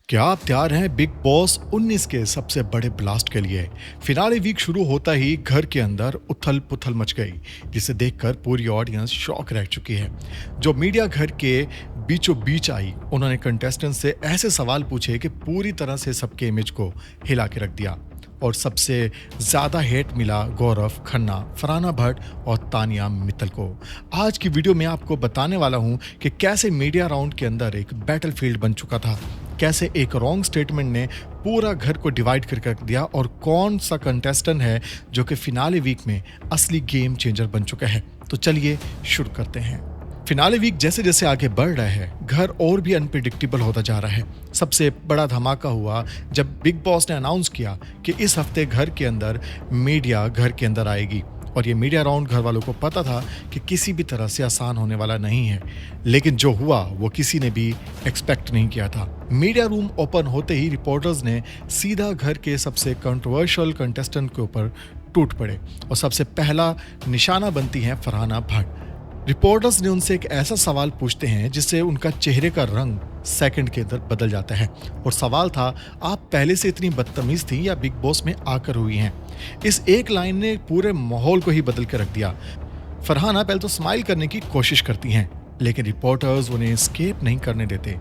क्या आप तैयार हैं बिग बॉस 19 के सबसे बड़े ब्लास्ट के लिए? फिनाले वीक शुरू होता ही घर के अंदर उथल पुथल मच गई, जिसे देखकर पूरी ऑडियंस शॉक रह चुकी है। जो मीडिया घर के बीचों बीच आई, उन्होंने कंटेस्टेंट से ऐसे सवाल पूछे कि पूरी तरह से सबके इमेज को हिला के रख दिया। और सबसे ज्यादा हेट मिला गौरव खन्ना, फरहाना भट्ट और तानिया मित्तल को। आज की वीडियो में आपको बताने वाला हूं कि कैसे मीडिया राउंड के अंदर एक बैटलफील्ड बन चुका था, कैसे एक रॉन्ग स्टेटमेंट ने पूरा घर को डिवाइड करके रख दिया और कौन सा कंटेस्टेंट है जो कि फिनाले वीक में असली गेम चेंजर बन चुका है। तो चलिए शुरू करते हैं। फिनाले वीक जैसे जैसे आगे बढ़ रहा है, घर और भी अनप्रिडिक्टेबल होता जा रहा है। सबसे बड़ा धमाका हुआ जब बिग बॉस ने अनाउंस किया कि इस हफ्ते घर के अंदर मीडिया घर के अंदर आएगी। और ये मीडिया राउंड घर वालों को पता था कि किसी भी तरह से आसान होने वाला नहीं है, लेकिन जो हुआ वो किसी ने भी एक्सपेक्ट नहीं किया था। मीडिया रूम ओपन होते ही रिपोर्टर्स ने सीधा घर के सबसे कंट्रोवर्शियल कंटेस्टेंट के ऊपर टूट पड़े और सबसे पहला निशाना बनती है फरहाना भट्ट। रिपोर्टर्स ने उनसे एक ऐसा सवाल पूछते हैं जिससे उनका चेहरे का रंग सेकंड के अंदर बदल जाता है। और सवाल था, आप पहले से इतनी बदतमीज थी या बिग बॉस में आकर हुई हैं? इस एक लाइन ने पूरे माहौल को ही बदल कर रख दिया। फरहाना पहले तो स्माइल करने की कोशिश करती हैं, लेकिन रिपोर्टर्स उन्हें एस्केप नहीं करने देते।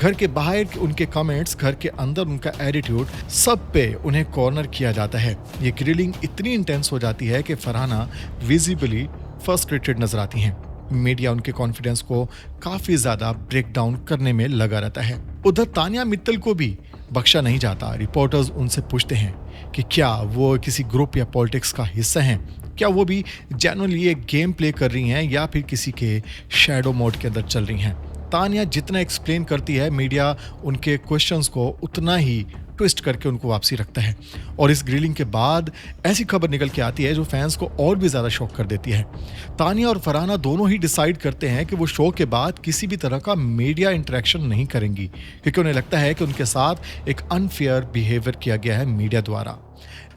घर के बाहर उनके कमेंट्स, घर के अंदर उनका एटीट्यूड, सब पे उन्हें कॉर्नर किया जाता है। ये ग्रिलिंग इतनी इंटेंस हो जाती है कि फरहाना विजिबली फ्रस्ट्रेटेड नजर आती हैं। मीडिया उनके कॉन्फिडेंस को काफी ज्यादा ब्रेक डाउन करने में लगा रहता है। उधर तानिया मित्तल को भी बख्शा नहीं जाता। रिपोर्टर्स उनसे पूछते हैं कि क्या वो किसी ग्रुप या पॉलिटिक्स का हिस्सा हैं, क्या वो भी जेन्युइनली एक गेम प्ले कर रही हैं या फिर किसी के शैडो मोड के अंदर चल रही हैं। तानिया जितना एक्सप्लेन करती है, मीडिया उनके क्वेश्चंस को उतना ही ट्विस्ट करके उनको वापसी रखता है। और इस ग्रिलिंग के बाद ऐसी खबर निकल के आती है जो फैंस को और भी ज्यादा शॉक कर देती है। तानिया और फरहाना दोनों ही डिसाइड करते हैं कि वो शो के बाद किसी भी तरह का मीडिया इंटरेक्शन नहीं करेंगी, क्योंकि उन्हें लगता है कि उनके साथ एक अनफेयर बिहेवियर किया गया है मीडिया द्वारा।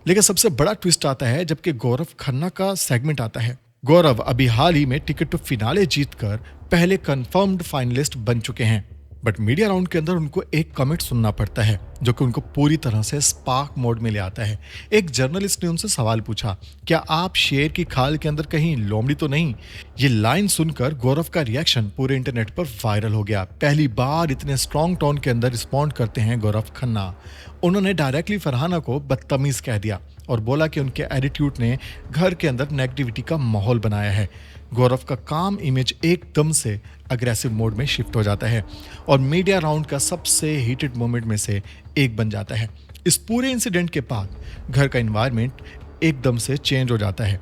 लेकिन सबसे बड़ा ट्विस्ट आता है जबकि गौरव खन्ना का सेगमेंट आता है। गौरव अभी हाल ही में टिकट टू फिनाले जीतकर पहले कंफर्म्ड फाइनलिस्ट बन चुके हैं, बट मीडिया राउंड के अंदर उनको एक कमेंट सुनना पड़ता है जो कि उनको पूरी तरह से स्पार्क मोड में ले आता है। एक जर्नलिस्ट ने उनसे सवाल पूछा, क्या आप शेर की खाल के अंदर कहीं लोमड़ी तो नहीं? ये लाइन सुनकर गौरव का रिएक्शन पूरे इंटरनेट पर वायरल हो गया। पहली बार इतने स्ट्रॉन्ग टोन के अंदर रिस्पॉन्ड करते हैं गौरव खन्ना। उन्होंने डायरेक्टली फरहाना को बदतमीज कह दिया और बोला कि उनके एटीट्यूड ने घर के अंदर नेगेटिविटी का माहौल बनाया है। गौरव का काम इमेज एकदम से अग्रेसिव मोड में शिफ्ट हो जाता है और मीडिया राउंड का सबसे हीटेड मोमेंट में से एक बन जाता है। इस पूरे इंसिडेंट के बाद घर का एनवायरनमेंट एकदम से चेंज हो जाता है।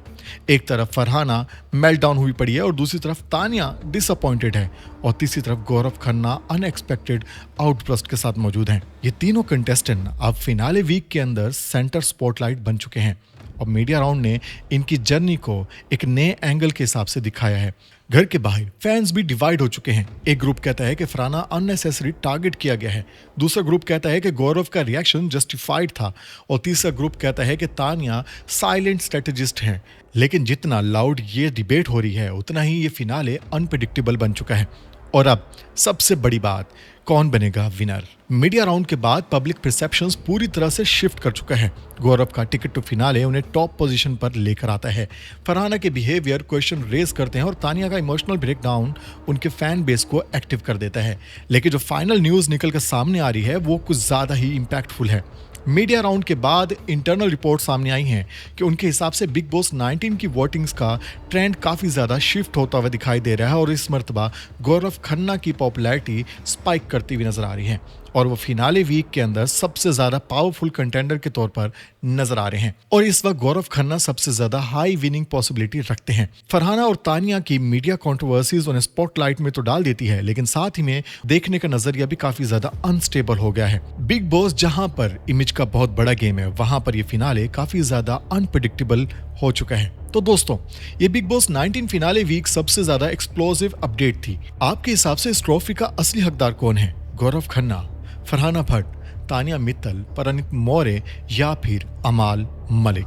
एक तरफ फरहाना मेल्टडाउन हुई पड़ी है और दूसरी तरफ तानिया डिसअपॉइंटेड है और तीसरी तरफ गौरव खन्ना अनएक्सपेक्टेड आउटबर्स्ट के साथ मौजूद हैं। ये तीनों कंटेस्टेंट अब फिनाले वीक के अंदर सेंटर स्पॉटलाइट बन चुके हैं और मीडिया राउंड ने इनकी जर्नी को एक नए एंगल के हिसाब से दिखाया है। घर के बाहर फैंस भी डिवाइड हो चुके हैं। एक ग्रुप कहता है कि फरहाना अननेसेसरी टारगेट किया गया है, दूसरा ग्रुप कहता है कि गौरव का रिएक्शन जस्टिफाइड था और तीसरा ग्रुप कहता है कि तानिया साइलेंट स्ट्रेटेजिस्ट हैं। लेकिन जितना लाउड ये डिबेट हो रही है, उतना ही ये फिनाले अनप्रेडिक्टेबल बन चुका है। और अब सबसे बड़ी बात, कौन बनेगा विनर? मीडिया राउंड के बाद पब्लिक परसेप्शंस पूरी तरह से शिफ्ट कर चुका है। गौरव का टिकट टू फिनाले उन्हें टॉप पोजीशन पर लेकर आता है। फरहाना के बिहेवियर क्वेश्चन रेज करते हैं और तानिया का इमोशनल ब्रेकडाउन उनके फैन बेस को एक्टिव कर देता है। लेकिन जो फाइनल न्यूज निकल कर सामने आ रही है वो कुछ ज्यादा ही इंपैक्टफुल है। मीडिया राउंड के बाद इंटरनल रिपोर्ट सामने आई हैं कि उनके हिसाब से बिग बॉस 19 की वोटिंग्स का ट्रेंड काफी ज्यादा शिफ्ट होता हुआ दिखाई दे रहा है और इस मर्तबा गौरव खन्ना की पॉपुलैरिटी स्पाइक करती हुई नजर आ रही है और वो फिनाले वीक के अंदर सबसे ज्यादा पावरफुल कंटेंडर के तौर पर नजर आ रहे हैं। और इस वक्त गौरव खन्ना सबसे ज्यादा हाई विनिंग पॉसिबिलिटी रखते हैं। फरहाना और तानिया की मीडिया कंट्रोवर्सीज उन्हें स्पॉटलाइट में तो डाल देती है, लेकिन साथ ही में देखने का नजरिया भी काफी ज्यादा अनस्टेबल हो गया है। बिग बॉस जहां पर इमेज का बहुत बड़ा गेम है, वहां पर ये फिनाले काफी ज्यादा अनप्रेडिक्टेबल हो चुका है। तो दोस्तों, ये बिग बॉस 19 फिनाले वीक सबसे ज्यादा एक्सप्लोसिव अपडेट थी। आपके हिसाब से इस ट्रॉफी का असली हकदार कौन है? गौरव खन्ना, फरहाना भट्ट, तानिया मित्तल, परनीत मौर्य या फिर अमाल मलिक?